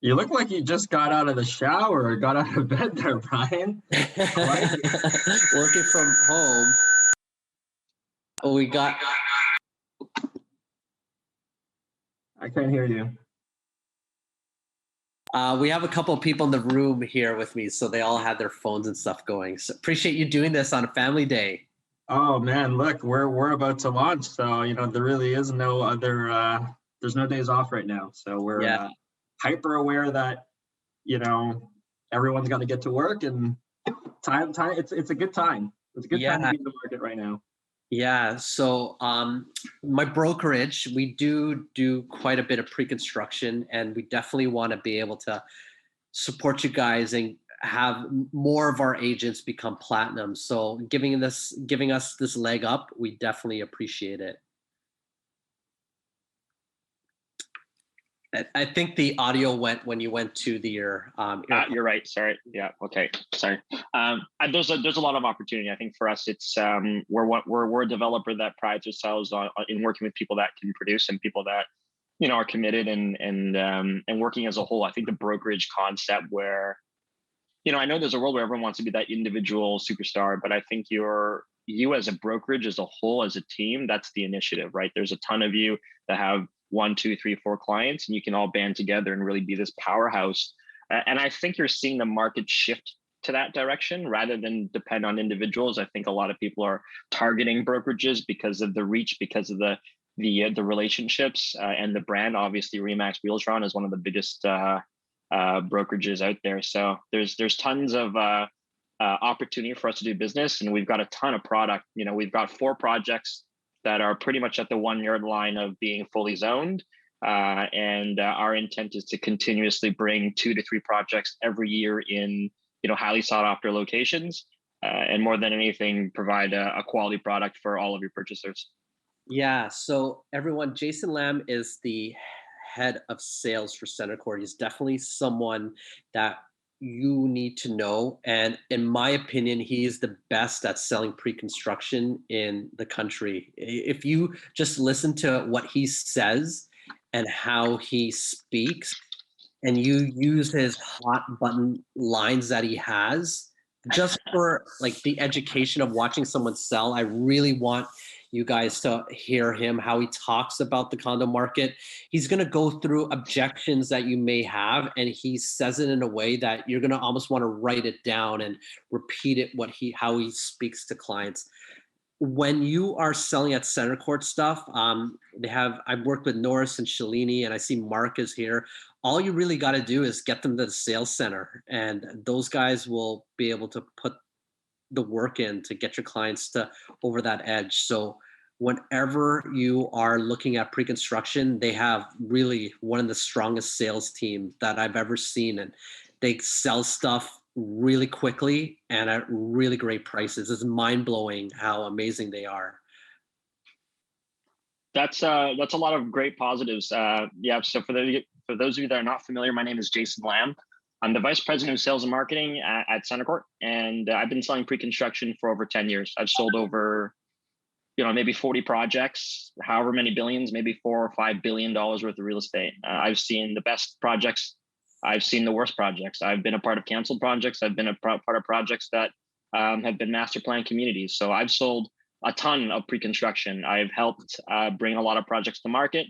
You look like you just got out of the shower or got out of bed there, Brian. I like it. Working from home. We got I can't hear you. we have a couple of people in the room here with me, so they all had their phones and stuff going. So appreciate you doing this on a family day. Oh man, look, we're about to launch, so there really is no other. There's no days off right now, so we're Yeah. hyper aware that everyone's got to get to work and time. It's a good time. It's a good time to Yeah. be in the market right now. Yeah. So my brokerage, we do quite a bit of pre-construction, and we definitely want to be able to support you guys and have more of our agents become platinum. So giving us this leg up, we definitely appreciate it. I think the audio went when you went to the ear. You're right. Sorry. Yeah. Okay. Sorry. There's a lot of opportunity. I think for us, it's we're a developer that prides ourselves on in working with people that can produce and people that are committed and working as a whole. I think the brokerage concept where I know there's a world where everyone wants to be that individual superstar, but I think you as a brokerage as a whole, as a team, that's the initiative, right? There's a ton of you that have 1, 2, 3, 4 clients, and you can all band together and really be this powerhouse. And I think you're seeing the market shift to that direction rather than depend on individuals. I think a lot of people are targeting brokerages because of the reach, because of the relationships and the brand. Obviously, Remax Realtron is one of the biggest brokerages out there. So there's tons of opportunity for us to do business, and we've got a ton of product. We've got 4 projects that are pretty much at the 1-yard line of being fully zoned. And our intent is to continuously bring 2 to 3 projects every year in highly sought after locations, and more than anything, provide a quality product for all of your purchasers. Yeah. So everyone, Jason Lamb is the head of sales for Center Court. He's definitely someone that you need to know. And in my opinion, he is the best at selling pre-construction in the country. If you just listen to what he says and how he speaks, and you use his hot button lines that he has, just for like the education of watching someone sell, I really want you guys to hear him, how he talks about the condo market. He's going to go through objections that you may have, and he says it in a way that you're going to almost want to write it down and repeat it how he speaks to clients. When you are selling at Center Court stuff, I've worked with Norris and Shalini, and I see Mark is here. All you really got to do is get them to the sales center, and those guys will be able to put the work in to get your clients to over that edge. So whenever you are looking at pre-construction, they have really one of the strongest sales team that I've ever seen, and they sell stuff really quickly and at really great prices. It's mind-blowing how amazing they are. That's a lot of great positives. Yeah. So for those of you that are not familiar, my name is Jason Lamb. I'm the vice president of sales and marketing at Center Court, and I've been selling pre-construction for over 10 years. I've sold over, maybe 40 projects, however many billions, maybe $4 or $5 billion worth of real estate. I've seen the best projects. I've seen the worst projects. I've been a part of canceled projects. I've been a part of projects that have been master plan communities. So I've sold a ton of pre-construction. I've helped bring a lot of projects to market.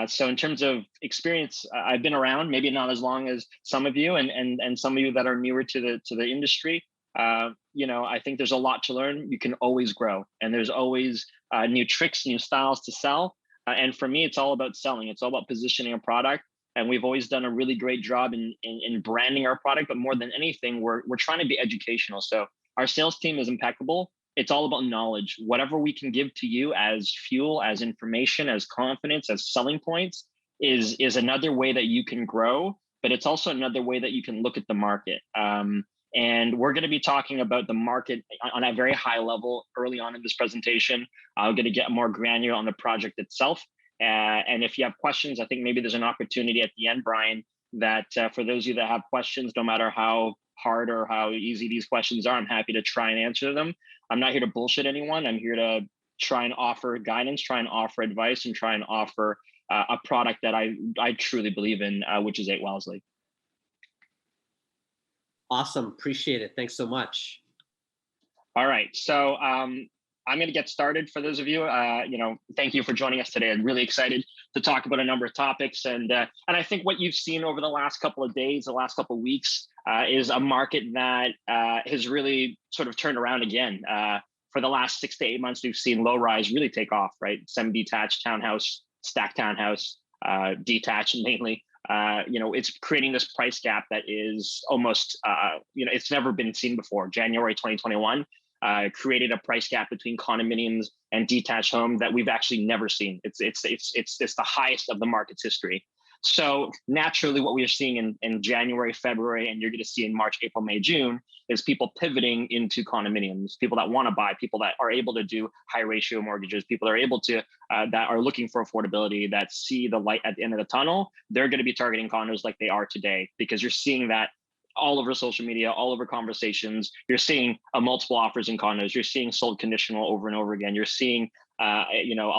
So in terms of experience, I've been around, maybe not as long as some of you, and some of you that are newer to the industry. I think there's a lot to learn. You can always grow, and there's always new tricks, new styles to sell. And for me, it's all about selling. It's all about positioning a product. And we've always done a really great job in branding our product. But more than anything, we're trying to be educational. So our sales team is impeccable. It's all about knowledge. Whatever we can give to you as fuel, as information, as confidence, as selling points is another way that you can grow, but it's also another way that you can look at the market. And we're going to be talking about the market on a very high level early on in this presentation. I'm going to get more granular on the project itself. And if you have questions, I think maybe there's an opportunity at the end, Brian, that for those of you that have questions, no matter how hard or how easy these questions are, I'm happy to try and answer them. I'm not here to bullshit anyone. I'm here to try and offer guidance, try and offer advice, and try and offer a product that I truly believe in, which is 8 Wellesley. Awesome. Appreciate it. Thanks so much. All right. So I'm going to get started. For those of you, thank you for joining us today. I'm really excited to talk about a number of topics. And I think what you've seen over the last couple of days, the last couple of weeks, is a market that has really sort of turned around again. For the last 6 to 8 months, we've seen low rise really take off, right? Semi-detached townhouse, stacked townhouse, detached mainly. It's creating this price gap that is almost, it's never been seen before. January 2021 created a price gap between condominiums and detached homes that we've actually never seen. It's the highest of the market's history. So naturally, what we are seeing in January, February, and you're going to see in March, April, May, June, is people pivoting into condominiums. People that want to buy, people that are able to do high ratio mortgages, people that are able to that are looking for affordability, that see the light at the end of the tunnel. They're going to be targeting condos like they are today, because you're seeing that all over social media, all over conversations. You're seeing multiple offers in condos. You're seeing sold conditional over and over again. You're seeing a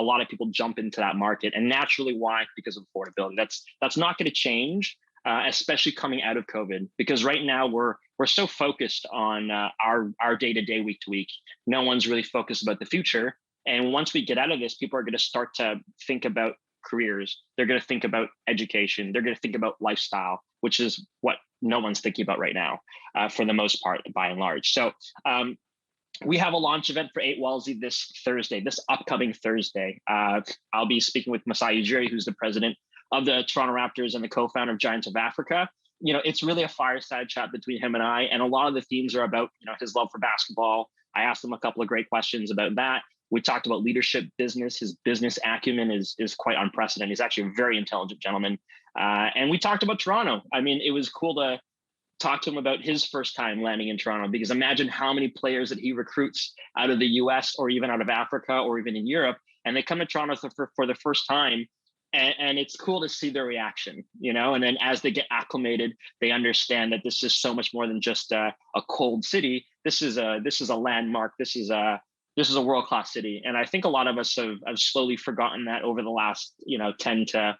lot of people jump into that market, and naturally, why? Because of affordability. That's not going to change, especially coming out of COVID, because right now we're so focused on our day to day, week to week. No one's really focused about the future. And once we get out of this, people are going to start to think about careers. They're going to think about education. They're going to think about lifestyle, which is what no one's thinking about right now, for the most part, by and large. So we have a launch event for 8 Wellesley this upcoming Thursday. I'll be speaking with Masai Ujiri, who's the president of the Toronto Raptors and the co-founder of Giants of Africa. It's really a fireside chat between him and I, and a lot of the themes are about his love for basketball. I asked him a couple of great questions about that. We talked about leadership, business. His business acumen is quite unprecedented. He's actually a very intelligent gentleman. And we talked about Toronto. I mean, it was cool to talk to him about his first time landing in Toronto, because imagine how many players that he recruits out of the US or even out of Africa or even in Europe, and they come to Toronto for the first time. And it's cool to see their reaction, and then as they get acclimated, they understand that this is so much more than just a cold city. This is a landmark. This is a world-class city. And I think a lot of us have slowly forgotten that over the last 10 to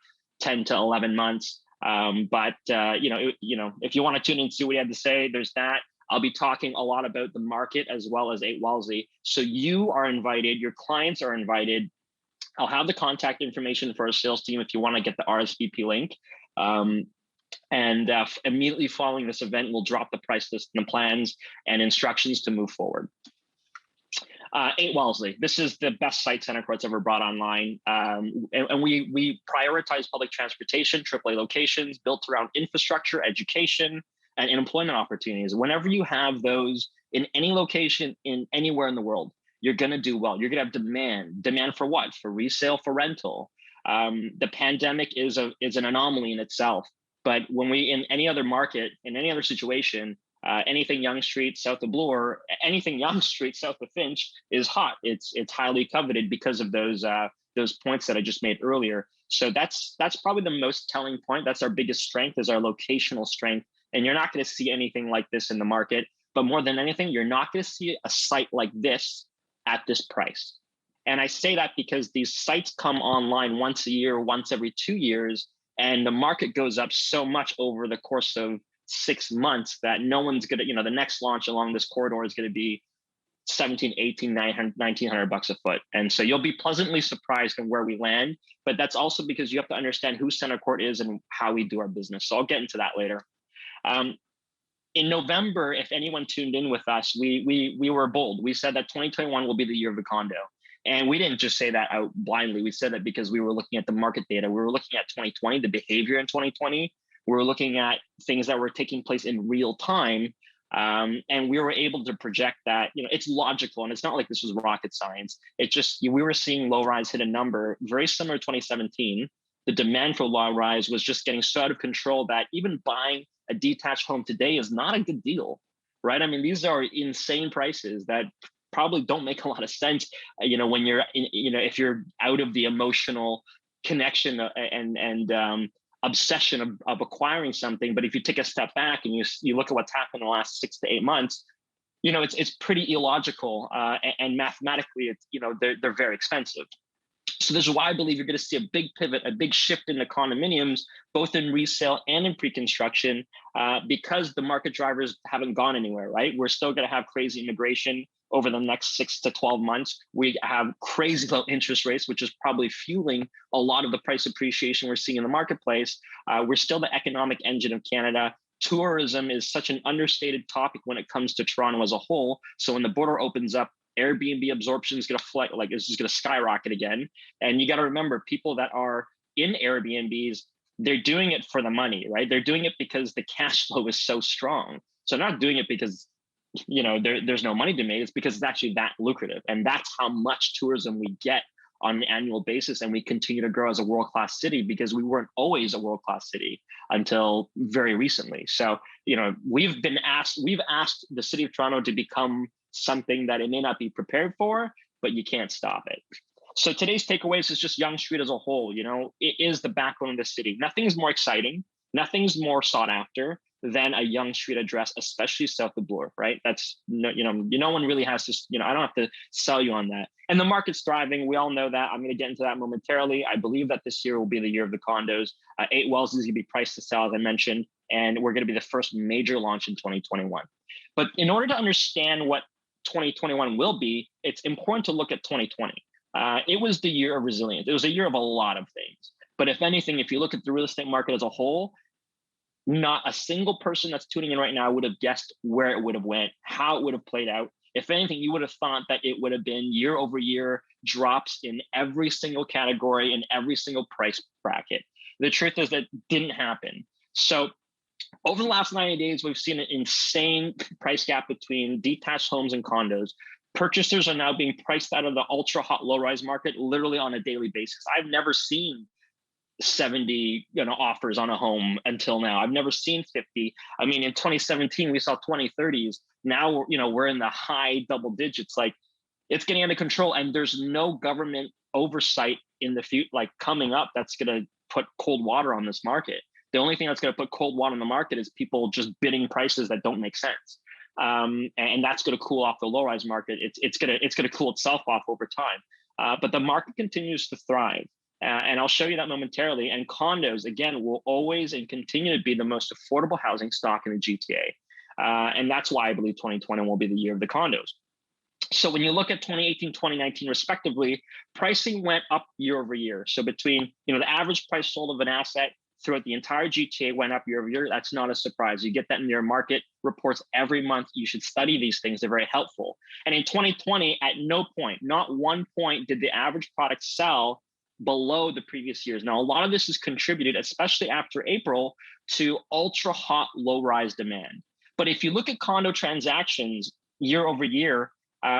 11 months. But if you want to tune in and see what he had to say, there's that. I'll be talking a lot about the market as well as 8 Wellesley. So you are invited, your clients are invited. I'll have the contact information for our sales team if you want to get the RSVP link. Immediately following this event, we'll drop the price list and the plans and instructions to move forward. 8 Wellesley. This is the best site CentreCourt's ever brought online. And we prioritize public transportation, AAA locations built around infrastructure, education, and employment opportunities. Whenever you have those in any location, in anywhere in the world, you're going to do well. You're going to have demand. Demand for what? For resale, for rental. The pandemic is an anomaly in itself. But when we, in any other market, in any other situation, anything Yonge Street south of Bloor, anything Yonge Street south of Finch is hot. It's highly coveted because of those points that I just made earlier. So that's probably the most telling point. That's our biggest strength, is our locational strength. And you're not going to see anything like this in the market. But more than anything, you're not going to see a site like this at this price. And I say that because these sites come online once a year, once every 2 years, and the market goes up so much over the course of 6 months that no one's going to, the next launch along this corridor is going to be 17, 18, 900, 1900 bucks a foot. And so you'll be pleasantly surprised on where we land, but that's also because you have to understand who CentreCourt is and how we do our business. So I'll get into that later. In November, if anyone tuned in with us, we were bold. We said that 2021 will be the year of the condo. And we didn't just say that out blindly. We said that because we were looking at the market data. We were looking at 2020, the behavior in 2020. We were looking at things that were taking place in real time. And we were able to project that, it's logical. And it's not like this was rocket science. It's just, we were seeing low rise hit a number very similar to 2017. The demand for low rise was just getting so out of control that even buying a detached home today is not a good deal, right? I mean, these are insane prices that probably don't make a lot of sense, when you're if you're out of the emotional connection and obsession of acquiring something. But if you take a step back and you look at what's happened in the last 6 to 8 months, it's pretty illogical, and mathematically, they're very expensive. So this is why I believe you're going to see a big pivot, a big shift into condominiums, both in resale and in pre-construction, because the market drivers haven't gone anywhere, right? We're still going to have crazy immigration over the next 6 to 12 months. We have crazy low interest rates, which is probably fueling a lot of the price appreciation we're seeing in the marketplace. We're still the economic engine of Canada. Tourism is such an understated topic when it comes to Toronto as a whole. So when the border opens up, Airbnb absorption is going to fly, like it's just going to skyrocket again. And you got to remember, people that are in Airbnbs, they're doing it for the money, right? They're doing it because the cash flow is so strong. So they're not doing it because there's no money to make. It's because it's actually that lucrative, and that's how much tourism we get on an annual basis. And we continue to grow as a world-class city because we weren't always a world-class city until very recently. So we've asked the city of Toronto to become something that it may not be prepared for, but you can't stop it. So today's takeaways is just Yonge Street as a whole. It is the backbone of the city. Nothing's more exciting, nothing's more sought after than a Yonge Street address, especially south of Bloor, right? That's no one really has to, I don't have to sell you on that. And the market's thriving. We all know that. I'm going to get into that momentarily. I believe that this year will be the year of the condos. 8 Wellesley is going to be priced to sell, as I mentioned, and we're going to be the first major launch in 2021. But in order to understand what 2021 will be, it's important to look at 2020. It was the year of resilience. It was a year of a lot of things. But if anything, if you look at the real estate market as a whole, not a single person that's tuning in right now would have guessed where it would have went, how it would have played out. If anything, you would have thought that it would have been year over year drops in every single category, in every single price bracket. The truth is that didn't happen. So over the last 90 days, we've seen an insane price gap between detached homes and condos. Purchasers are now being priced out of the ultra hot low-rise market literally on a daily basis. I've never seen 70 offers on a home until now. I've never seen 50. I mean, in 2017 we saw 20, 30s. Now we're in the high double digits. Like, it's getting out of control, and there's no government oversight in the future coming up that's going to put cold water on this market. The only thing that's going to put cold water on the market is people just bidding prices that don't make sense, and that's going to cool off the low-rise market. It's going to cool itself off over time, but the market continues to thrive. And I'll show you that momentarily. And condos, again, will always and continue to be the most affordable housing stock in the GTA. And that's why I believe 2020 will be the year of the condos. So when you look at 2018, 2019, respectively, pricing went up year over year. So between, the average price sold of an asset throughout the entire GTA went up year over year. That's not a surprise. You get that in your market reports every month. You should study these things. They're very helpful. And in 2020, at no point, not one point, did the average product sell below the previous years. Now, a lot of this is contributed, especially after April, to ultra hot low-rise demand. But if you look at condo transactions year over year,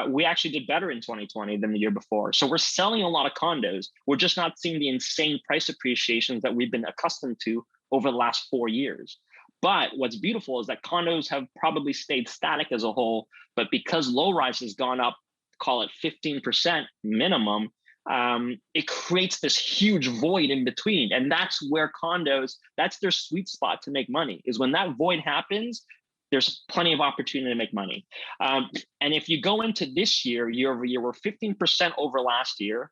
we actually did better in 2020 than the year before. So we're selling a lot of condos. We're just not seeing the insane price appreciations that we've been accustomed to over the last 4 years. But what's beautiful is that condos have probably stayed static as a whole, but because low-rise has gone up, call it 15% minimum, it creates this huge void in between. And that's where condos, that's their sweet spot to make money, is when that void happens, there's plenty of opportunity to make money. And if you go into this year, year over year, we're 15% over last year.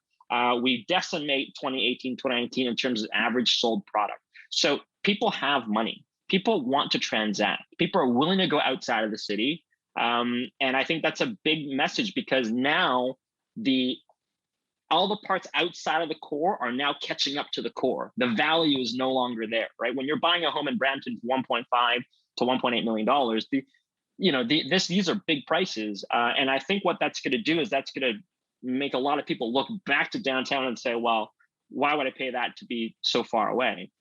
We decimate 2018, 2019 in terms of average sold product. So people have money. People want to transact. People are willing to go outside of the city. And I think that's a big message, because now all the parts outside of the core are now catching up to the core. The value is no longer there, right? When you're buying a home in Brampton for $1.5 to $1.8 million, these are big prices. And I think what that's going to do is that's going to make a lot of people look back to downtown and say, well, why would I pay that to be so far away?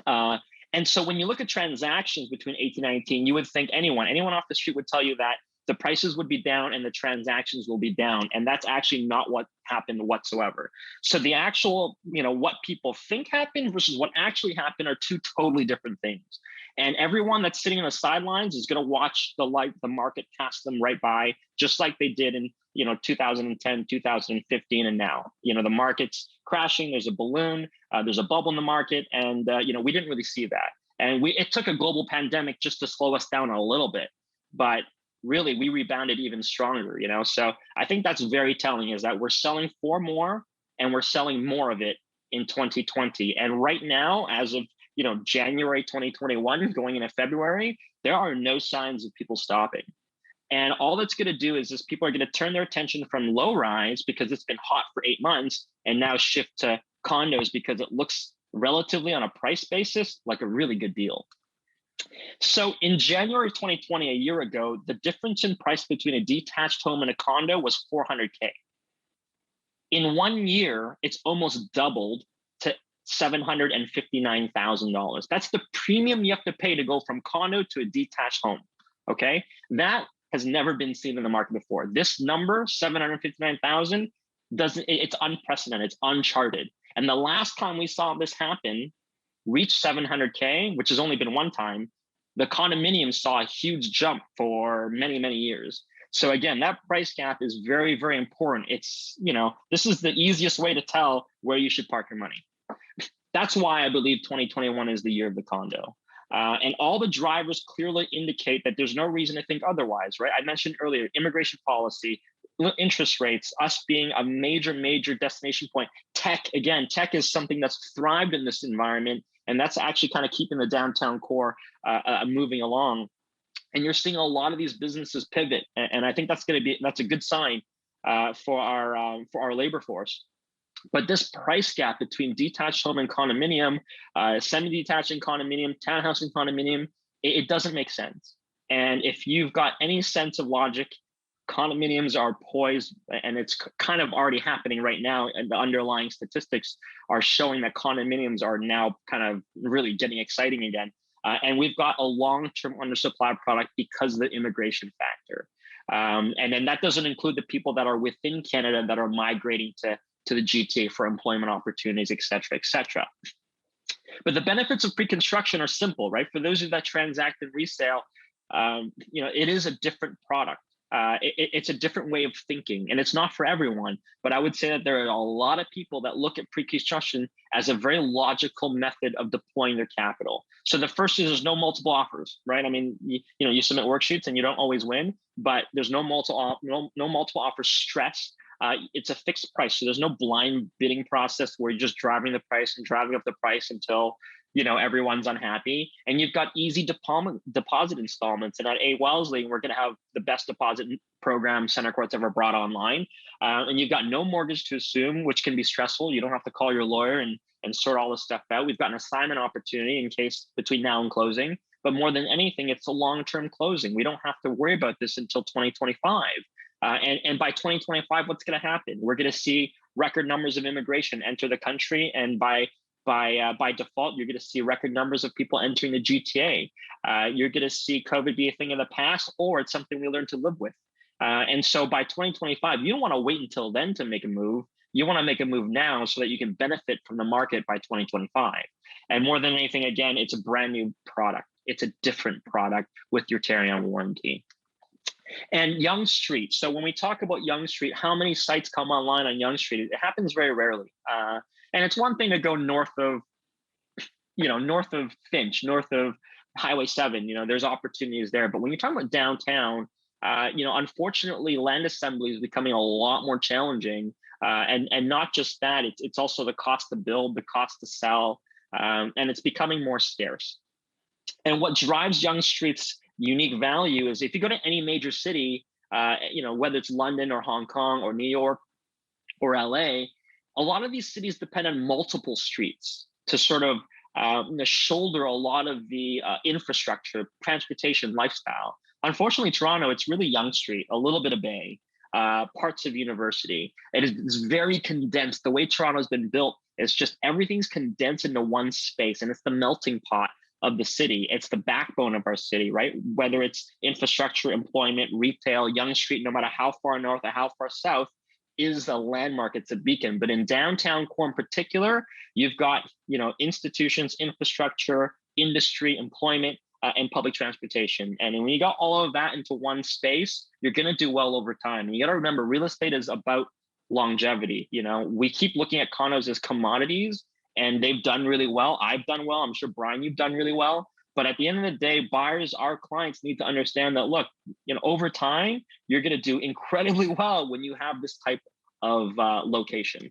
And so when you look at transactions between 18 and 19, you would think anyone off the street would tell you that the prices would be down and the transactions will be down. And that's actually not what happened whatsoever. So the actual, what people think happened versus what actually happened are two totally different things. And everyone that's sitting on the sidelines is going to watch the market pass them right by, just like they did in 2010, 2015, and now. The market's crashing. There's a balloon. There's a bubble in the market, and we didn't really see that. And it took a global pandemic just to slow us down a little bit, but really we rebounded even stronger. So I think that's very telling, is that we're selling for more and we're selling more of it in 2020. And right now, as of January 2021, going into February, there are no signs of people stopping. And all that's going to do is people are going to turn their attention from low rise because it's been hot for 8 months, and now shift to condos because it looks relatively on a price basis like a really good deal. So in January 2020, a year ago, the difference in price between a detached home and a condo was $400K. In 1 year, it's almost doubled to $759,000. That's the premium you have to pay to go from condo to a detached home. Okay, that has never been seen in the market before. This number, 759,000, it's unprecedented, it's uncharted. And the last time we saw this happen, reach 700K, which has only been one time, the condominium saw a huge jump for many, many years. So again, that price gap is very, very important. It's, this is the easiest way to tell where you should park your money. That's why I believe 2021 is the year of the condo. And all the drivers clearly indicate that there's no reason to think otherwise, right? I mentioned earlier, immigration policy, interest rates, us being a major, major destination point. Tech is something that's thrived in this environment, and that's actually kind of keeping the downtown core moving along. And you're seeing a lot of these businesses pivot, and I think that's a good sign for our labor force. But this price gap between detached home and condominium, semi-detached and condominium, townhouse and condominium, it doesn't make sense. And if you've got any sense of logic, condominiums are poised, and it's kind of already happening right now. And the underlying statistics are showing that condominiums are now kind of really getting exciting again. And we've got a long-term undersupply product because of the immigration factor. And then that doesn't include the people that are within Canada that are migrating to the GTA for employment opportunities, et cetera, et cetera. But the benefits of pre-construction are simple, right? For those of you that transact in resale, it is a different product. It's a different way of thinking, and it's not for everyone. But I would say that there are a lot of people that look at pre-construction as a very logical method of deploying their capital. So the first is there's no multiple offers, right? I mean, you submit worksheets and you don't always win, but there's no multiple offer stress. It's a fixed price, so there's no blind bidding process where you're just driving the price and driving up the price until everyone's unhappy. And you've got easy deposit installments. And at Wellesley, we're going to have the best deposit program CentreCourt's ever brought online. And you've got no mortgage to assume, which can be stressful. You don't have to call your lawyer and sort all this stuff out. We've got an assignment opportunity in case between now and closing. But more than anything, it's a long-term closing. We don't have to worry about this until 2025. And by 2025, what's going to happen? We're going to see record numbers of immigration enter the country, and by default, you're going to see record numbers of people entering the GTA. You're going to see COVID be a thing of the past, or it's something we learn to live with. And so by 2025, you don't want to wait until then to make a move. You want to make a move now so that you can benefit from the market by 2025. And more than anything, again, it's a brand new product. It's a different product with your Tarion warranty. And Yonge Street. So when we talk about Yonge Street, how many sites come online on Yonge Street? It happens very rarely. And it's one thing to go north of Finch, north of Highway 7. There's opportunities there. But when you're talking about downtown, unfortunately, land assembly is becoming a lot more challenging. And not just that, it's also the cost to build, the cost to sell, and it's becoming more scarce. And what drives Yonge Street's unique value is if you go to any major city, whether it's London or Hong Kong or New York or LA, a lot of these cities depend on multiple streets to sort of shoulder a lot of the infrastructure, transportation, lifestyle. Unfortunately, Toronto, it's really Yonge Street, a little bit of Bay, parts of University. It's very condensed. The way Toronto's been built, it's just everything's condensed into one space, and it's the melting pot of the city. It's the backbone of our city, right? Whether it's infrastructure, employment, retail, Yonge Street, no matter how far north or how far south, is a landmark. It's a beacon. But in downtown core in particular, you've got institutions, infrastructure, industry, employment, and public transportation. And when you got all of that into one space, you're going to do well over time. And you got to remember, real estate is about longevity. We keep looking at condos as commodities, and they've done really well. I've done well. I'm sure, Brian, you've done really well. But at the end of the day, buyers, our clients, need to understand that, look, over time, you're going to do incredibly well when you have this type of location.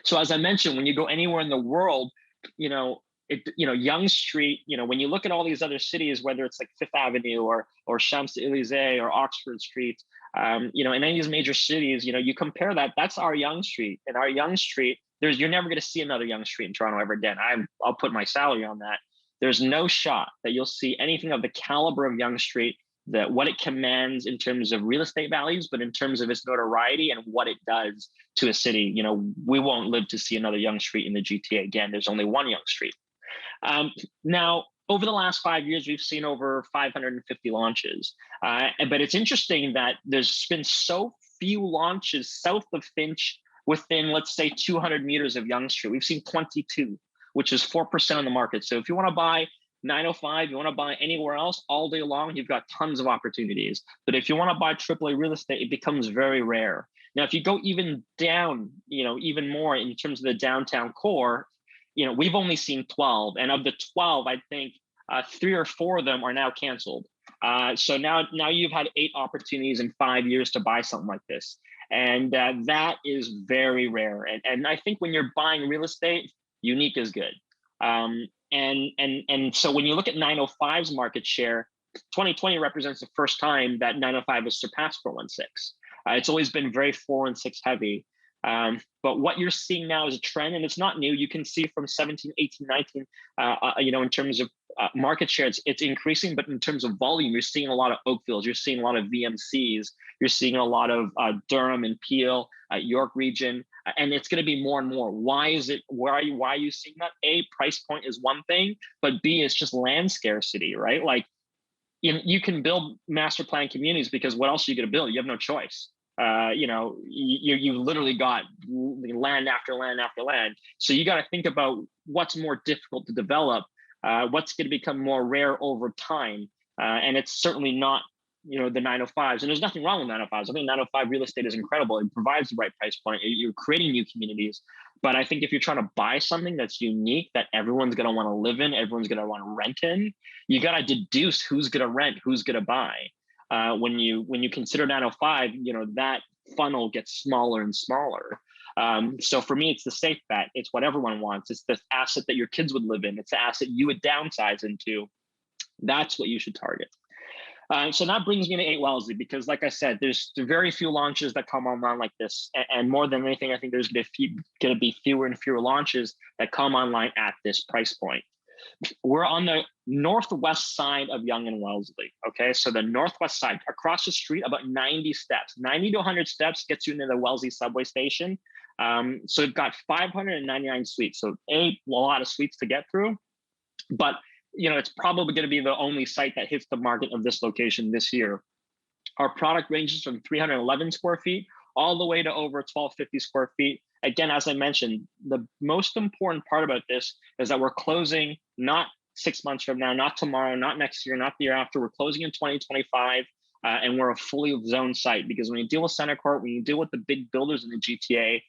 So as I mentioned, when you go anywhere in the world, you know, Yonge Street, when you look at all these other cities, whether it's like Fifth Avenue or Champs-Élysées or Oxford Street, in any of these major cities, you compare that, that's our Yonge Street. And our Yonge Street, you're never going to see another Yonge Street in Toronto ever again. I'll put my salary on that. There's no shot that you'll see anything of the caliber of Yonge Street, that what it commands in terms of real estate values, but in terms of its notoriety and what it does to a city. We won't live to see another Yonge Street in the GTA again. There's only one Yonge Street. Now, over the last 5 years, we've seen over 550 launches. But it's interesting that there's been so few launches south of Finch within, let's say, 200 meters of Yonge Street. We've seen 22, which is 4% of the market. So if you want to buy 905, you want to buy anywhere else all day long, you've got tons of opportunities. But if you want to buy AAA real estate, it becomes very rare. Now, if you go even down, even more in terms of the downtown core, we've only seen 12. And of the 12, I think 3 or 4 of them are now canceled. So now you've had 8 opportunities in 5 years to buy something like this. And that is very rare. And I think when you're buying real estate, unique is good. And so when you look at 905's market share, 2020 represents the first time that 905 has surpassed 416. It's always been very 4 and 6 heavy. But what you're seeing now is a trend, and it's not new. You can see from 17, 18, 19, in terms of market share, it's increasing, but in terms of volume, you're seeing a lot of Oakvilles, you're seeing a lot of VMCs, you're seeing a lot of Durham and Peel, York region, and it's going to be more and more. Why are you seeing that? A, price point is one thing, but B, it's just land scarcity, right? Like, you can build master plan communities because what else are you going to build? You have no choice. You literally got land after land after land. So you got to think about what's more difficult to develop, what's going to become more rare over time. And it's certainly not, the 905s. And there's nothing wrong with 905s. I think 905 real estate is incredible. It provides the right price point. You're creating new communities. But I think if you're trying to buy something that's unique, that everyone's going to want to live in, everyone's going to want to rent in, you got to deduce who's going to rent, who's going to buy. When you consider 905, that funnel gets smaller and smaller. So for me, it's the safe bet. It's what everyone wants. It's the asset that your kids would live in. It's the asset you would downsize into. That's what you should target. So that brings me to 8 Wellesley, because like I said, there's very few launches that come online like this. And more than anything, I think there's going to be fewer and fewer launches that come online at this price point. We're on the northwest side of Yonge and Wellesley. Okay, so the northwest side, across the street, about 90 steps, 90 to 100 steps gets you into the Wellesley subway station. So we've got 599 suites. So a lot of suites to get through, but it's probably going to be the only site that hits the market of this location this year. Our product ranges from 311 square feet all the way to over 1250 square feet. Again, as I mentioned, the most important part about this is that we're closing not 6 months from now, not tomorrow, not next year, not the year after. We're closing in 2025, and we're a fully zoned site, because when you deal with Center Court, when you deal with the big builders in the GTA,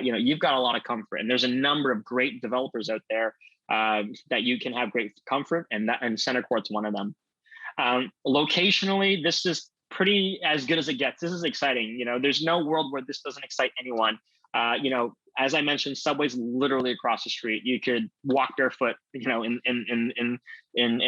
you've got a lot of comfort. And there's a number of great developers out there that you can have great comfort, and Center Court's one of them. Locationally, this is pretty as good as it gets. This is exciting. There's no world where this doesn't excite anyone. As I mentioned, Subway's literally across the street. You could walk barefoot, in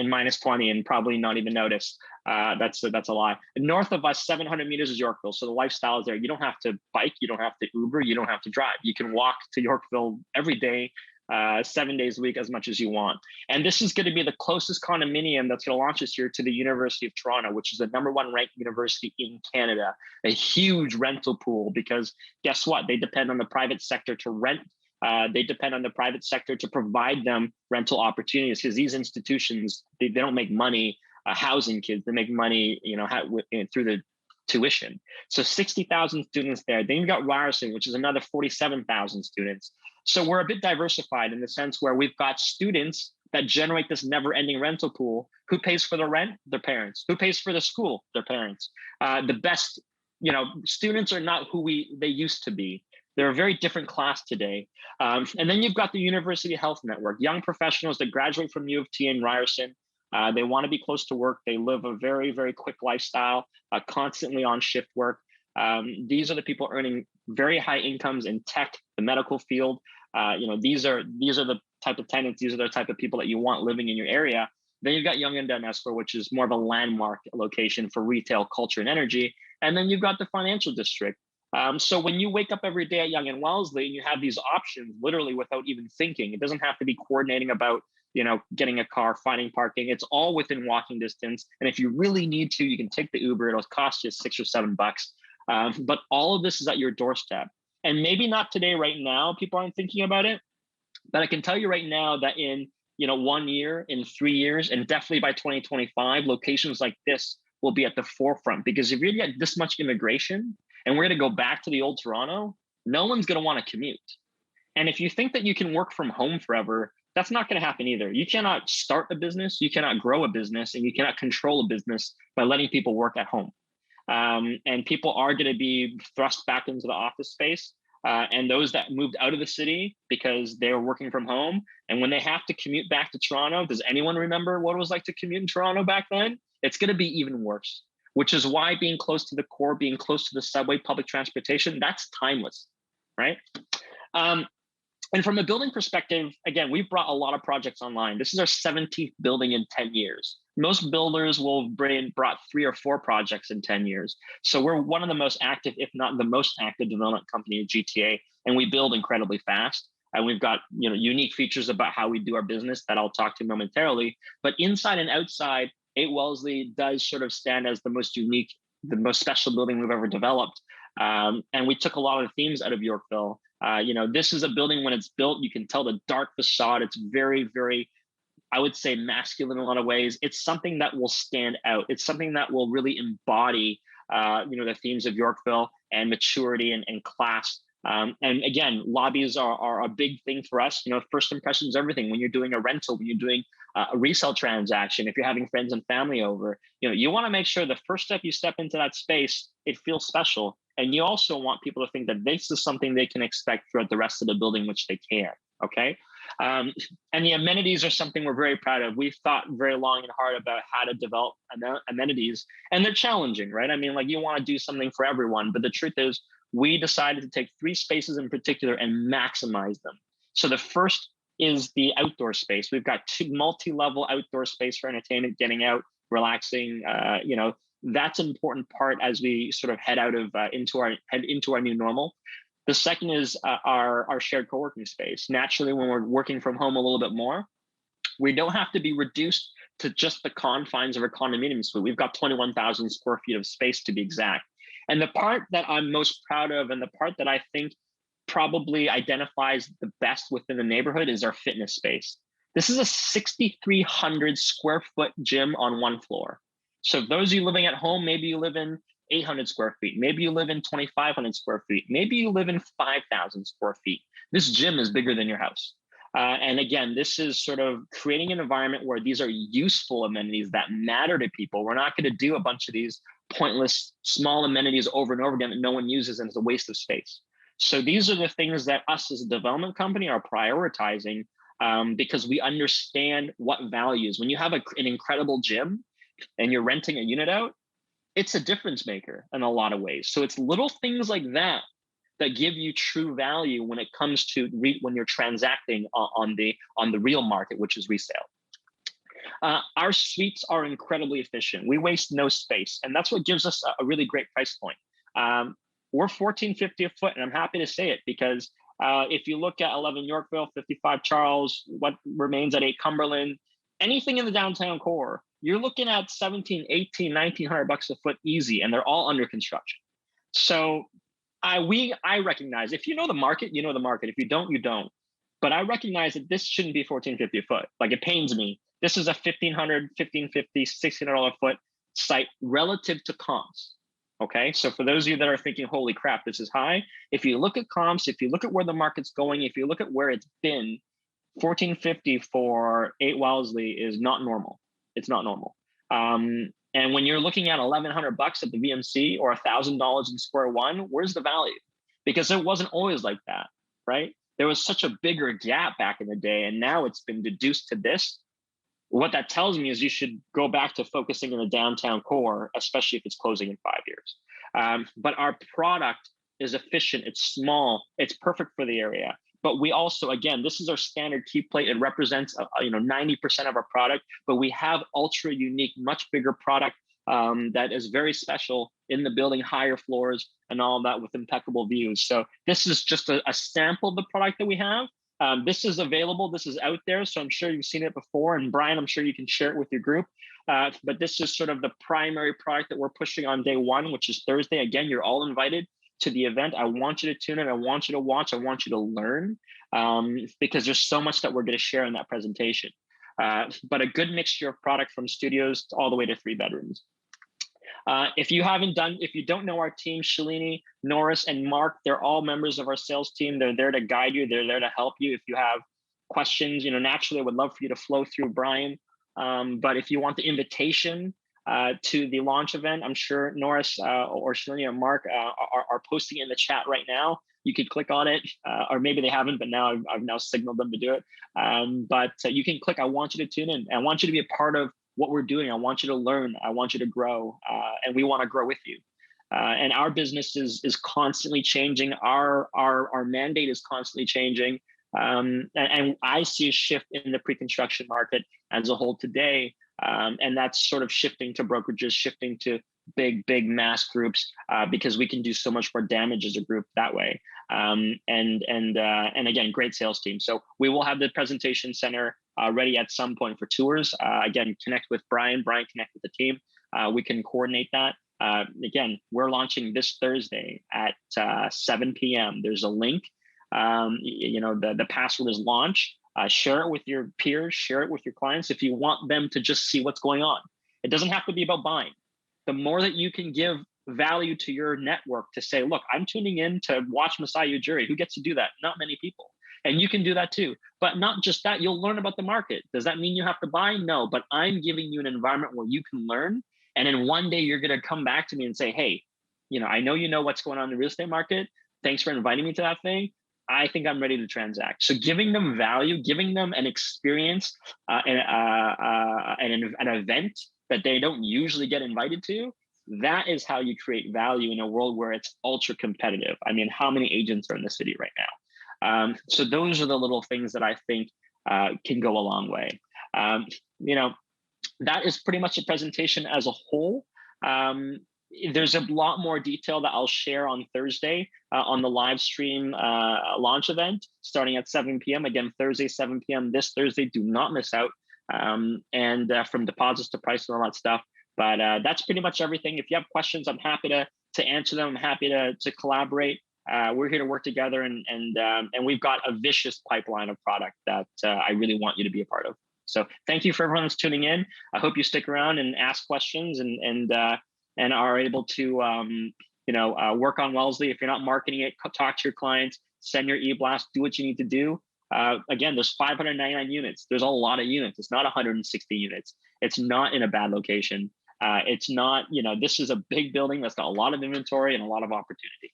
minus 20 and probably not even notice. That's a lie. North of us, 700 meters is Yorkville. So the lifestyle is there. You don't have to bike. You don't have to Uber. You don't have to drive. You can walk to Yorkville every day, 7 days a week, as much as you want. And this is going to be the closest condominium that's going to launch this year to the University of Toronto, which is the #1 ranked university in Canada. A huge rental pool, because guess what? They depend on the private sector to rent. They depend on the private sector to provide them rental opportunities, because these institutions, they don't make money housing kids. They make money, through the tuition. So 60,000 students there. Then you've got Ryerson, which is another 47,000 students. So we're a bit diversified in the sense where we've got students that generate this never-ending rental pool. Who pays for the rent? Their parents. Who pays for the school? Their parents. The best, students are not who they used to be. They're a very different class today. And then you've got the University Health Network, young professionals that graduate from U of T and Ryerson. They want to be close to work. They live a very, very quick lifestyle, constantly on shift work. These are the people earning very high incomes in tech, the medical field. These are the type of tenants, these are the type of people that you want living in your area. Then you've got Yonge and Dunnesco, which is more of a landmark location for retail, culture, and energy. And then you've got the financial district. So when you wake up every day at Yonge and Wellesley and you have these options literally without even thinking, it doesn't have to be coordinating about, getting a car, finding parking. It's all within walking distance. And if you really need to, you can take the Uber. It'll cost you $6 or $7. But all of this is at your doorstep. And maybe not today, right now, people aren't thinking about it. But I can tell you right now that in 1 year, in 3 years, and definitely by 2025, locations like this will be at the forefront. Because if you get this much immigration and we're going to go back to the old Toronto, no one's going to want to commute. And if you think that you can work from home forever, that's not going to happen either. You cannot start a business, you cannot grow a business, and you cannot control a business by letting people work at home. And people are going to be thrust back into the office space. And those that moved out of the city because they were working from home, and when they have to commute back to Toronto, does anyone remember what it was like to commute in Toronto back then? It's going to be even worse, which is why being close to the core, being close to the subway, public transportation, that's timeless, right? And from a building perspective, again, we've brought a lot of projects online. This is our 17th building in 10 years. Most builders will brought 3 or 4 projects in 10 years. So we're one of the most active, if not the most active development company in GTA, and we build incredibly fast. And we've got unique features about how we do our business that I'll talk to momentarily. But inside and outside, 8 Wellesley does sort of stand as the most unique, the most special building we've ever developed. And we took a lot of the themes out of Yorkville. This is a building, when it's built, you can tell the dark facade. It's very, very, I would say, masculine in a lot of ways. It's something that will stand out. It's something that will really embody, the themes of Yorkville and maturity and class. And again, lobbies are a big thing for us. First impressions, everything. When you're doing a rental, when you're doing a resale transaction, if you're having friends and family over, you want to make sure the first step you step into that space, it feels special. And you also want people to think that this is something they can expect throughout the rest of the building, which they can. Okay. And the amenities are something we're very proud of. We've thought very long and hard about how to develop amenities, and they're challenging, right? I mean, like, you want to do something for everyone, but the truth is we decided to take 3 spaces in particular and maximize them. So the first is the outdoor space. We've got 2 multi-level outdoor space for entertainment, getting out, relaxing, that's an important part as we sort of head into our new normal. The second is our shared co-working space. Naturally, when we're working from home a little bit more, we don't have to be reduced to just the confines of our condominium suite. We've got 21,000 square feet of space, to be exact. And the part that I'm most proud of, and the part that I think probably identifies the best within the neighborhood, is our fitness space. This is a 6,300 square foot gym on 1 floor. So those of you living at home, maybe you live in 800 square feet. Maybe you live in 2,500 square feet. Maybe you live in 5,000 square feet. This gym is bigger than your house. And again, this is sort of creating an environment where these are useful amenities that matter to people. We're not going to do a bunch of these pointless small amenities over and over again that no one uses, and it's a waste of space. So these are the things that us as a development company are prioritizing, because we understand what values. When you have an incredible gym and you're renting a unit out, it's a difference maker in a lot of ways. So it's little things like that that give you true value when it comes to when you're transacting on the real market, which is resale. Our suites are incredibly efficient. We waste no space, and that's what gives us a really great price point. We're $14.50 a foot, and I'm happy to say it because if you look at 11 Yorkville, 55 Charles, what remains at 8 Cumberland, anything in the downtown core, you're looking at $1,700, $1,800, $1,900 a foot easy, and they're all under construction. So I recognize, if you know the market, you know the market. If you don't, you don't. But I recognize that this shouldn't be $14.50 a foot. Like, it pains me. This is a $1,500, $1,550, $1,600 a foot site relative to comps. Okay, so for those of you that are thinking, holy crap, this is high. If you look at comps, if you look at where the market's going, if you look at where it's been, $14.50 for 8 Wellesley is not normal. It's not normal. And when you're looking at $1,100 at the VMC or $1,000 in Square One, where's the value? Because it wasn't always like that, right? There was such a bigger gap back in the day, and now it's been deduced to this. What that tells me is you should go back to focusing in the downtown core, especially if it's closing in 5 years. But our product is efficient, it's small, it's perfect for the area. But we also, again, this is our standard key plate. It represents 90% of our product, but we have ultra unique, much bigger product that is very special in the building, higher floors and all that with impeccable views. So this is just a sample of the product that we have. This is available, this is out there. So I'm sure you've seen it before. And Brian, I'm sure you can share it with your group. But this is sort of the primary product that we're pushing on day one, which is Thursday. Again, you're all invited to the event. I want you to tune in. I want you to watch. I want you to learn because there's so much that we're going to share in that presentation. But a good mixture of product from studios all the way to 3 bedrooms. If you don't know our team, Shalini, Norris, and Mark, they're all members of our sales team. They're there to guide you. They're there to help you. If you have questions, naturally, I would love for you to flow through Brian. But if you want the invitation to the launch event, I'm sure Norris or Shalini or Mark are posting it in the chat right now. You could click on it, or maybe they haven't, but now I've now signaled them to do it. But you can click, I want you to tune in. I want you to be a part of what we're doing. I want you to learn. I want you to grow. And we want to grow with you. And our business is constantly changing. Our mandate is constantly changing. And I see a shift in the pre-construction market as a whole today. And that's sort of shifting to brokerages, shifting to big mass groups, because we can do so much more damage as a group that way. And again, great sales team. So we will have the presentation center ready at some point for tours. Again, connect with Brian, connect with the team. We can coordinate that. Again, we're launching this Thursday at 7 p.m. There's a link. The password is launch. Share it with your peers, share it with your clients if you want them to just see what's going on. It doesn't have to be about buying. The more that you can give value to your network to say, look, I'm tuning in to watch Masai Ujiri. Who gets to do that? Not many people. And you can do that too. But not just that, you'll learn about the market. Does that mean you have to buy? No, but I'm giving you an environment where you can learn. And then one day you're going to come back to me and say, hey, I know you know what's going on in the real estate market. Thanks for inviting me to that thing. I think I'm ready to transact. So giving them value, giving them an experience, an event that they don't usually get invited to, that is how you create value in a world where it's ultra competitive. I mean, how many agents are in the city right now? So those are the little things that I think can go a long way. That is pretty much the presentation as a whole. There's a lot more detail that I'll share on Thursday on the live stream launch event starting at 7 p.m. Again, Thursday, 7 p.m. this Thursday. Do not miss out. And from deposits to price and all that stuff. But that's pretty much everything. If you have questions, I'm happy to answer them. I'm happy to collaborate. We're here to work together, and we've got a vicious pipeline of product that I really want you to be a part of. So thank you for everyone that's tuning in. I hope you stick around and ask questions and are able to work on Wellesley. If you're not marketing it, talk to your clients, send your e-blast, do what you need to do. Again, there's 599 units. There's a lot of units. It's not 160 units. It's not in a bad location. It's not, this is a big building that's got a lot of inventory and a lot of opportunity.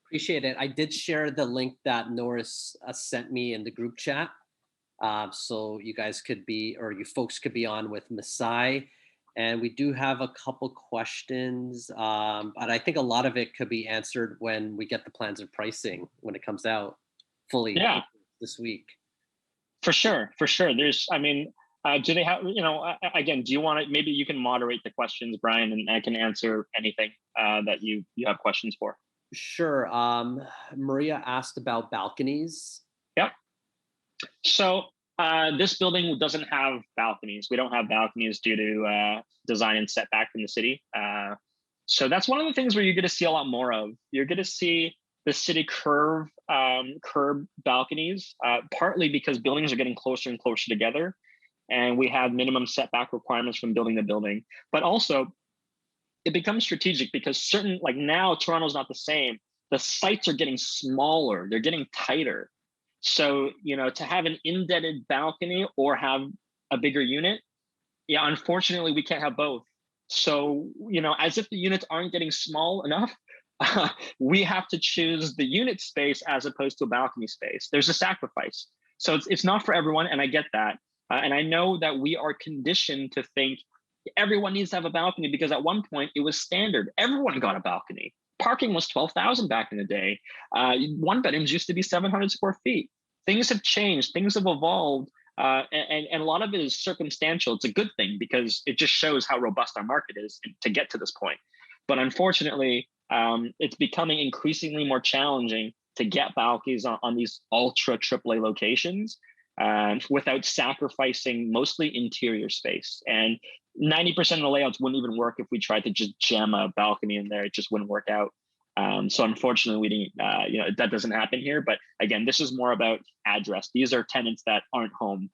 Appreciate it. I did share the link that Norris sent me in the group chat. So you guys you folks could be on with Masai. And we do have a couple questions, but I think a lot of it could be answered when we get the plans of pricing when it comes out fully this week. For sure. Do they have, again, do you want to, maybe you can moderate the questions, Brian, and I can answer anything that you have questions for. Sure. Maria asked about balconies. Yep. So this building doesn't have balconies. We don't have balconies due to design and setback from the city. So that's one of the things where you're going to see a lot more of. You're going to see the city curb balconies, partly because buildings are getting closer and closer together, and we have minimum setback requirements from building to building. But also, it becomes strategic because certain, like now, Toronto's not the same. The sites are getting smaller. They're getting tighter. So, to have an indented balcony or have a bigger unit, unfortunately, we can't have both. So, as if the units aren't getting small enough, we have to choose the unit space as opposed to a balcony space. There's a sacrifice. So it's not for everyone, and I get that. And I know that we are conditioned to think everyone needs to have a balcony because at one point it was standard. Everyone got a balcony. Parking was 12,000 back in the day. One bedrooms used to be 700 square feet. Things have changed. Things have evolved. And a lot of it is circumstantial. It's a good thing because it just shows how robust our market is to get to this point. But unfortunately, it's becoming increasingly more challenging to get balconies on these ultra AAA locations without sacrificing mostly interior space. And 90% of the layouts wouldn't even work if we tried to just jam a balcony in there. It just wouldn't work out. So unfortunately, we didn't. That doesn't happen here. But again, this is more about address. These are tenants that aren't home.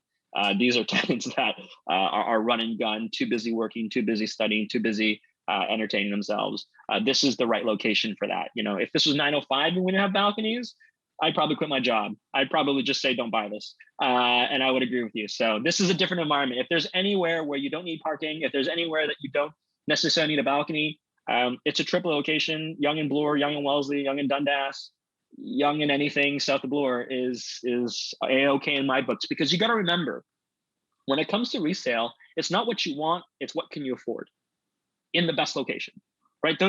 These are tenants that are run and gun, too busy working, too busy studying, too busy entertaining themselves. This is the right location for that. If this was 905 and we didn't have balconies, I'd probably quit my job. I'd probably just say, don't buy this. And I would agree with you. So this is a different environment. If there's anywhere where you don't need parking, if there's anywhere that you don't necessarily need a balcony, it's a triple location. Yonge and Bloor, Yonge and Wellesley, Yonge and Dundas, Yonge and anything south of Bloor is A-okay in my books, because you got to remember, when it comes to resale, it's not what you want, it's what can you afford in the best location, right?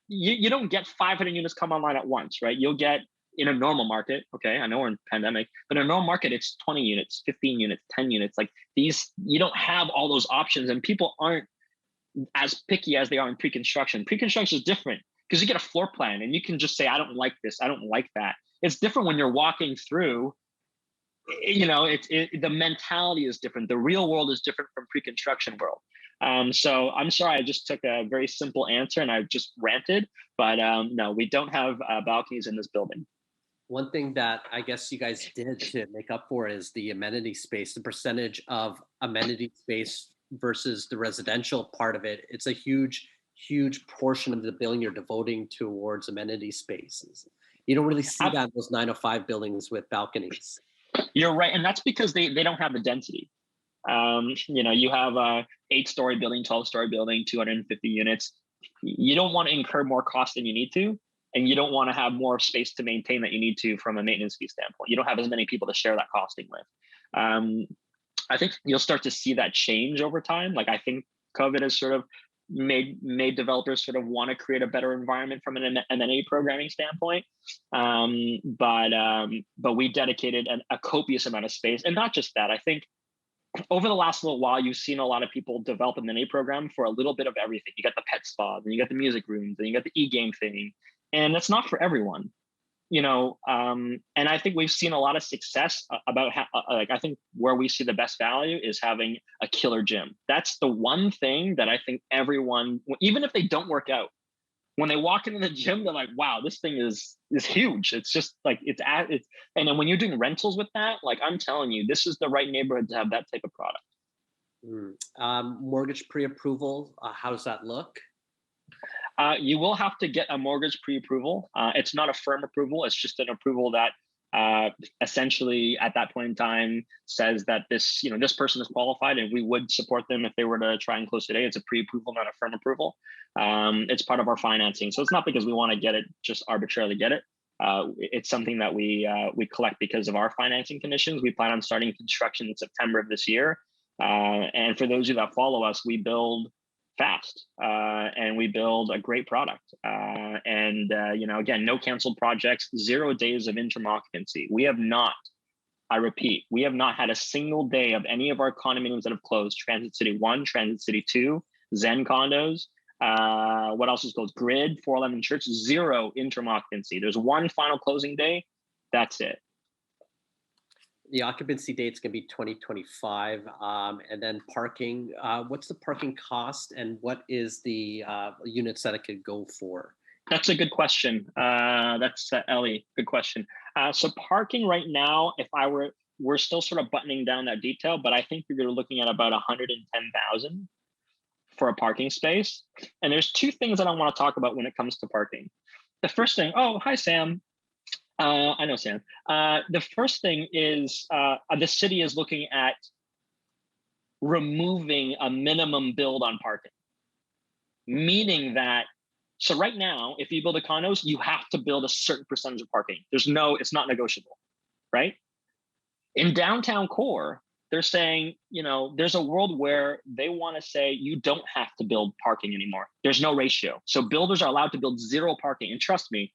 You don't get 500 units come online at once, right? You'll get, in a normal market, okay, I know we're in pandemic, but in a normal market, it's 20 units, 15 units, 10 units. Like these, you don't have all those options, and people aren't as picky as they are in pre-construction. Pre-construction is different because you get a floor plan and you can just say, I don't like this, I don't like that. It's different when you're walking through, the mentality is different. The real world is different from pre-construction world. So I'm sorry, I just took a very simple answer and I just ranted, but no, we don't have balconies in this building. One thing that I guess you guys did to make up for it is the amenity space, the percentage of amenity space versus the residential part of it. It's a huge portion of the building you're devoting towards amenity spaces. You don't really see that in those 905 buildings with balconies. You're right. And that's because they don't have the density. You have a 8-story building, 12-story building, 250 units. You don't want to incur more cost than you need to. And you don't want to have more space to maintain that you need to from a maintenance fee standpoint. You don't have as many people to share that costing with. I think you'll start to see that change over time. Like I think COVID has sort of made developers sort of want to create a better environment from an amenity programming standpoint. But we dedicated a copious amount of space. And not just that, I think over the last little while, you've seen a lot of people develop an amenity program for a little bit of everything. You got the pet spa, then you got the music rooms, then you got the e-game thing. And that's not for everyone, and I think we've seen a lot of success about how, I think where we see the best value is having a killer gym. That's the one thing that I think everyone, even if they don't work out, when they walk into the gym, they're like, wow, this thing is huge. It's just like, and then when you're doing rentals with that, like I'm telling you, this is the right neighborhood to have that type of product. Mortgage pre-approval, how does that look? You will have to get a mortgage pre-approval. It's not a firm approval. It's just an approval that essentially at that point in time says that this person is qualified and we would support them if they were to try and close today. It's a pre-approval, not a firm approval. It's part of our financing. So it's not because we want to get it, just arbitrarily get it. It's something that we collect because of our financing conditions. We plan on starting construction in September of this year. And for those of you that follow us, we build fast and we build a great product. Again, no canceled projects, 0 days of interim occupancy. We have not, I repeat, we have not had a single day of any of our condominiums that have closed. Transit City 1, Transit City 2, Zen condos. What else is closed? Grid, 411 Church, 0 interim occupancy. There's one final closing day. That's it. The occupancy date's going to be 2025. And then parking, what's the parking cost and what is the units that it could go for? That's a good question. That's Ellie, good question. So parking right now, we're still sort of buttoning down that detail, but I think you're looking at about 110,000 for a parking space. And there's 2 things that I want to talk about when it comes to parking. The first thing, oh, hi, Sam. I know, Sam. The first thing is the city is looking at removing a minimum build on parking, meaning that, so right now, if you build a condos, you have to build a certain percentage of parking. It's not negotiable, right? In downtown core, they're saying, there's a world where they want to say you don't have to build parking anymore. There's no ratio. So builders are allowed to build zero parking. And trust me,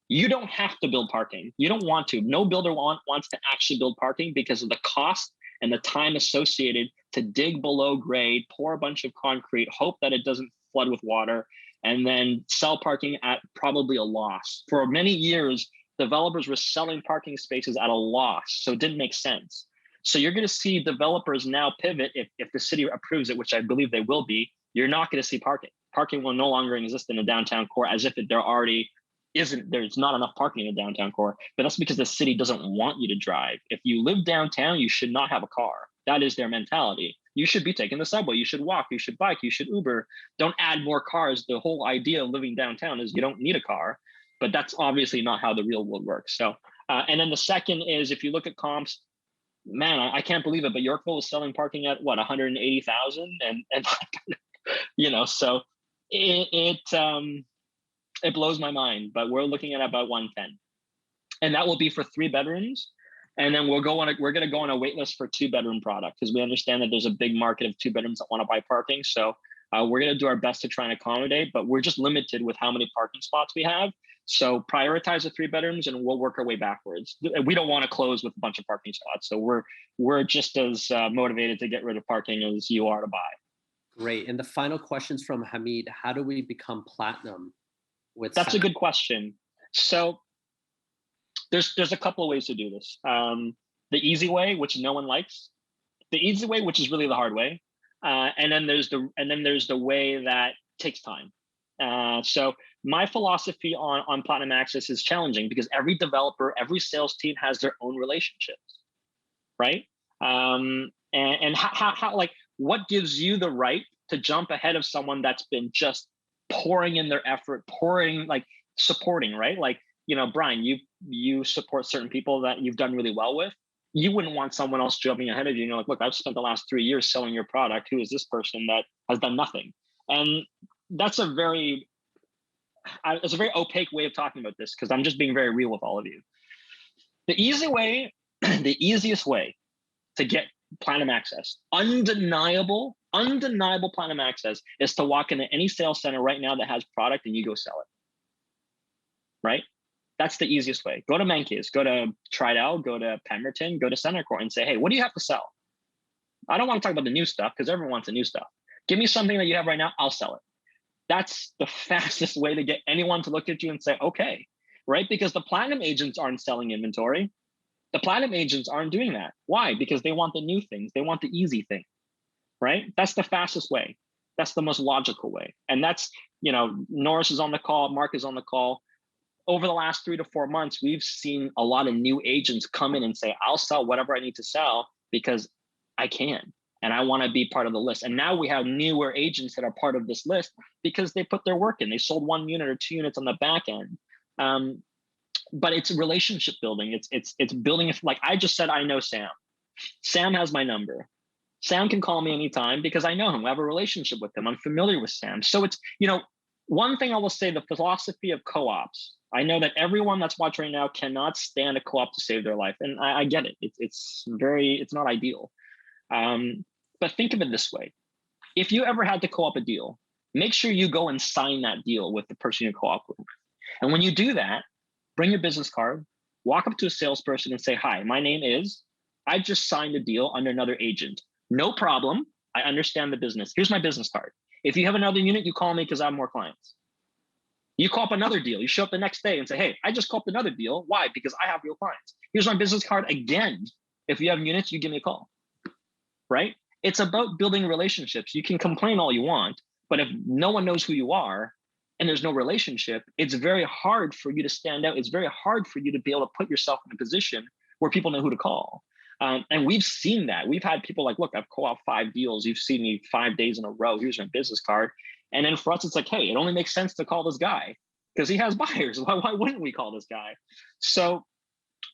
you don't have to build parking. You don't want to. No builder wants to actually build parking because of the cost and the time associated to dig below grade, pour a bunch of concrete, hope that it doesn't flood with water, and then sell parking at probably a loss. For many years, developers were selling parking spaces at a loss, so it didn't make sense. So you're going to see developers now pivot if the city approves it, which I believe they will be. You're not going to see parking. Parking will no longer exist in the downtown core as if there already isn't. There's not enough parking in the downtown core, but that's because the city doesn't want you to drive. If you live downtown, you should not have a car. That is their mentality. You should be taking the subway. You should walk. You should bike. You should Uber. Don't add more cars. The whole idea of living downtown is you don't need a car, but that's obviously not how the real world works. So, and then the second is if you look at comps, man, I can't believe it, but Yorkville is selling parking at what, 180,000, and so it blows my mind. But we're looking at about 110, and that will be for 3 bedrooms. And then we're going to go on a wait list for 2-bedroom product because we understand that there's a big market of 2 bedrooms that want to buy parking. So we're going to do our best to try and accommodate, but we're just limited with how many parking spots we have. So prioritize the 3 bedrooms and we'll work our way backwards. We don't want to close with a bunch of parking spots. So we're just as motivated to get rid of parking as you are to buy. Great. And the final questions from Hamid: how do we become platinum with That's a good question. So there's a couple of ways to do this. The easy way, which no one likes, the easy way, which is really the hard way, and then there's the way that takes time. So my philosophy on Platinum Access is challenging because every developer, every sales team has their own relationships, right? And how like what gives you the right to jump ahead of someone that's been just pouring in their effort, supporting, right? Like, Brian, you support certain people that you've done really well with. You wouldn't want someone else jumping ahead of you. Like, look, I've spent the last 3 years selling your product. Who is this person that has done nothing? And that's it's a very opaque way of talking about this because I'm just being very real with all of you. The easiest way to get Platinum Access, undeniable Platinum Access, is to walk into any sales center right now that has product and you go sell it, right? That's the easiest way. Go to Menkes, go to Tridel, go to Pemberton, go to Centercourt and say, hey, what do you have to sell? I don't want to talk about the new stuff because everyone wants the new stuff. Give me something that you have right now, I'll sell it. That's the fastest way to get anyone to look at you and say, okay, right? Because the Platinum agents aren't selling inventory. The Platinum agents aren't doing that. Why? Because they want the new things. They want the easy thing, right? That's the fastest way. That's the most logical way. And that's, Norris is on the call, Mark is on the call. Over the last 3 to 4 months, we've seen a lot of new agents come in and say, I'll sell whatever I need to sell because I can. And I want to be part of the list. And now we have newer agents that are part of this list because they put their work in. They sold 1 unit or 2 units on the back end. But it's relationship building. It's building. Like I just said, I know Sam. Sam has my number. Sam can call me anytime because I know him. I have a relationship with him. I'm familiar with Sam. So it's, one thing I will say, the philosophy of co-ops. I know that everyone that's watching right now cannot stand a co-op to save their life. And I get it. It's not ideal. But think of it this way. If you ever had to co-op a deal, make sure you go and sign that deal with the person you co-op with. And when you do that, bring your business card, walk up to a salesperson and say, hi, my name is, I just signed a deal under another agent. No problem. I understand the business. Here's my business card. If you have another unit, you call me because I have more clients. You co-op another deal. You show up the next day and say, hey, I just co-oped another deal. Why? Because I have real clients. Here's my business card again. If you have units, you give me a call, right? It's about building relationships. You can complain all you want, but if no one knows who you are and there's no relationship, it's very hard for you to stand out. It's very hard for you to be able to put yourself in a position where people know who to call. And we've seen that. We've had people like, look, I've co-opted 5 deals. You've seen me 5 days in a row. Here's my business card. And then for us, it's like, hey, it only makes sense to call this guy because he has buyers. Why wouldn't we call this guy? So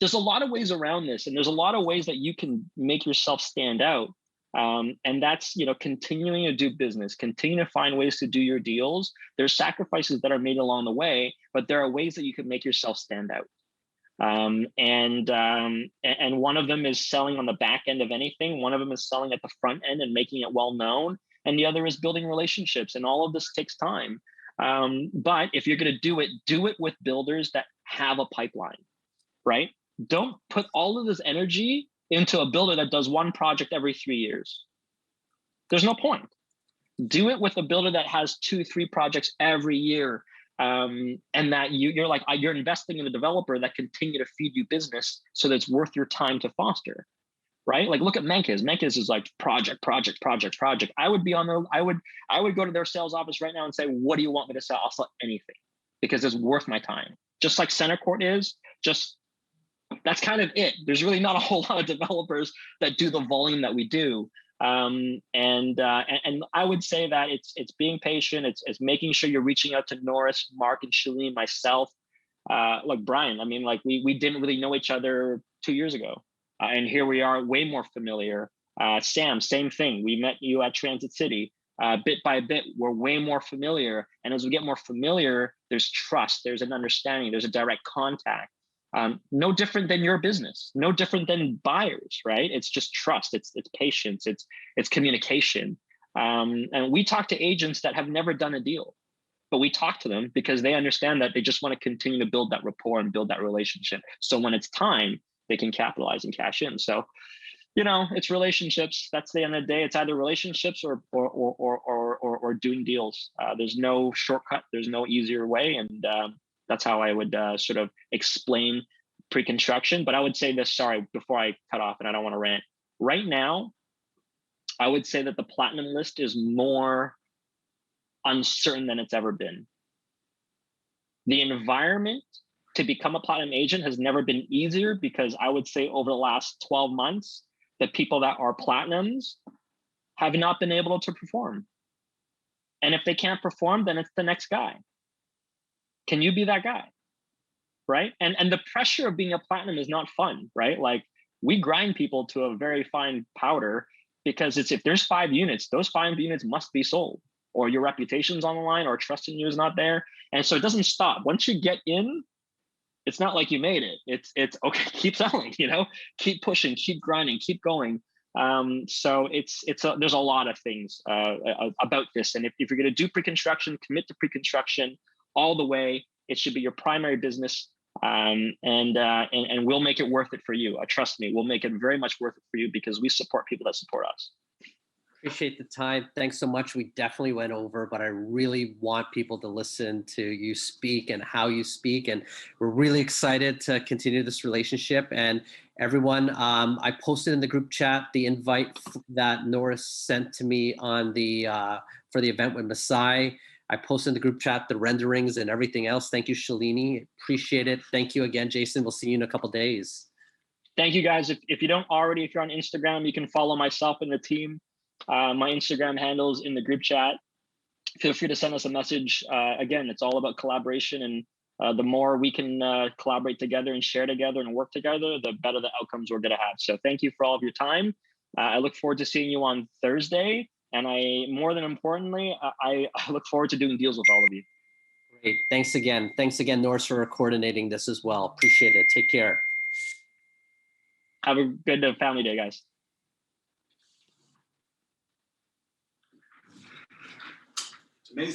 there's a lot of ways around this. And there's a lot of ways that you can make yourself stand out. And that's, continuing to do business, continue to find ways to do your deals. There's sacrifices that are made along the way, but there are ways that you can make yourself stand out. And one of them is selling on the back end of anything. One of them is selling at the front end and making it well known. And the other is building relationships. And all of this takes time. But if you're going to do it with builders that have a pipeline, right? Don't put all of this energy into a builder that does one project every 3 years. There's no point. Do it with a builder that has 2-3 projects every year. And that you're investing in a developer that continue to feed you business so that it's worth your time to foster, right? Like look at Menkes. Menkes is like project. I would go to their sales office right now and say, what do you want me to sell? I'll sell anything because it's worth my time. Just like CentreCourt is, that's kind of it. There's really not a whole lot of developers that do the volume that we do. And I would say that it's being patient. It's making sure you're reaching out to Norris, Mark, and Shalene, myself. Like Brian, I mean, like we didn't really know each other 2 years ago. And here we are way more familiar. Sam, same thing. We met you at Transit City. Bit by bit, we're way more familiar. And as we get more familiar, there's trust, there's an understanding, there's a direct contact. No different than your business, no different than buyers, right? It's just trust, it's patience, it's communication. And we talk to agents that have never done a deal, but we talk to them because they understand that they just want to continue to build that rapport and build that relationship. So when it's time, they can capitalize and cash in. So, it's relationships. That's the end of the day. It's either relationships or doing deals. There's no shortcut. There's no easier way. And that's how I would sort of explain pre-construction. But I would say this, sorry, before I cut off, and I don't want to rant. Right now, I would say that the platinum list is more uncertain than it's ever been. The environment to become a platinum agent has never been easier because I would say over the last 12 months, the people that are platinums have not been able to perform. And if they can't perform, then it's the next guy. Can you be that guy? Right? And the pressure of being a platinum is not fun, right? Like we grind people to a very fine powder because if there's 5 units, those 5 units must be sold, or your reputation's on the line, or trust in you is not there. And so it doesn't stop. Once you get in, it's not like you made it. It's okay, keep selling, keep pushing, keep grinding, keep going. So there's a lot of things about this. And if you're going to do pre-construction, commit to pre-construction all the way. It should be your primary business. And we'll make it worth it for you. Trust me, we'll make it very much worth it for you because we support people that support us. Appreciate the time. Thanks so much. We definitely went over, but I really want people to listen to you speak and how you speak. And we're really excited to continue this relationship. And everyone, I posted in the group chat the invite that Norris sent to me on for the event with Masai. I posted in the group chat the renderings and everything else. Thank you, Shalini. Appreciate it. Thank you again, Jason. We'll see you in a couple of days. Thank you, guys. If you don't already, if you're on Instagram, you can follow myself and the team. My Instagram handles in the group chat. Feel free to send us a message. Again, it's all about collaboration, and the more we can collaborate together and share together and work together, the better the outcomes we're going to have. So thank you for all of your time. I look forward to seeing you on Thursday. And more than importantly, I look forward to doing deals with all of you. Great. Thanks again. Thanks again, Norris, for coordinating this as well. Appreciate it. Take care. Have a good family day, guys.